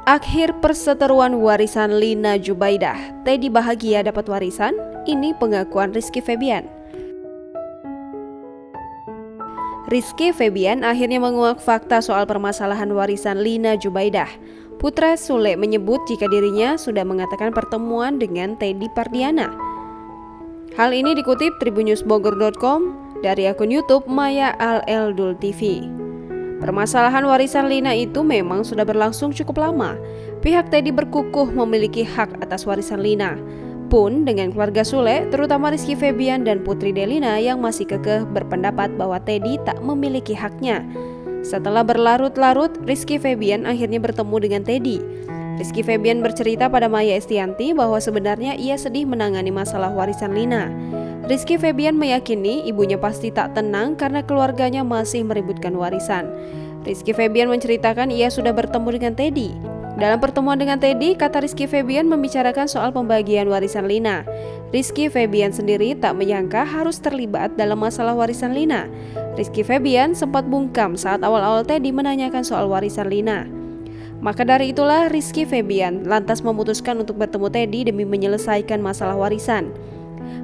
Akhir perseteruan warisan Lina Jubaidah. Teddy bahagia dapat warisan? Ini pengakuan Rizky Febian. Rizky Febian akhirnya menguak fakta soal permasalahan warisan Lina Jubaidah. Putra Sule menyebut jika dirinya sudah mengatakan pertemuan dengan Teddy Pardiana. Hal ini dikutip tribunnews.bogor.com dari akun YouTube Maya Al-Eldul TV. Permasalahan warisan Lina itu memang sudah berlangsung cukup lama. Pihak Teddy berkukuh memiliki hak atas warisan Lina. Pun dengan keluarga Sule, terutama Rizky Febian dan Putri Delina yang masih kekeh berpendapat bahwa Teddy tak memiliki haknya. Setelah berlarut-larut, Rizky Febian akhirnya bertemu dengan Teddy. Rizky Febian bercerita pada Maya Estianty bahwa sebenarnya ia sedih menangani masalah warisan Lina. Rizky Febian meyakini ibunya pasti tak tenang karena keluarganya masih meributkan warisan. Rizky Febian menceritakan ia sudah bertemu dengan Teddy. Dalam pertemuan dengan Teddy, kata Rizky Febian membicarakan soal pembagian warisan Lina. Rizky Febian sendiri tak menyangka harus terlibat dalam masalah warisan Lina. Rizky Febian sempat bungkam saat awal-awal Teddy menanyakan soal warisan Lina. Maka dari itulah Rizky Febian lantas memutuskan untuk bertemu Teddy demi menyelesaikan masalah warisan.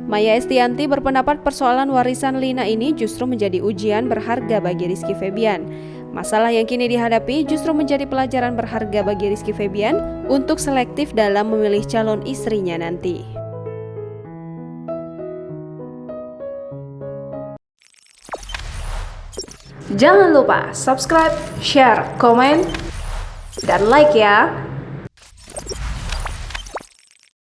Maya Estianty berpendapat persoalan warisan Lina ini justru menjadi ujian berharga bagi Rizky Febian. Masalah yang kini dihadapi justru menjadi pelajaran berharga bagi Rizky Febian untuk selektif dalam memilih calon istrinya nanti. Jangan lupa subscribe, share, komen, dan like ya!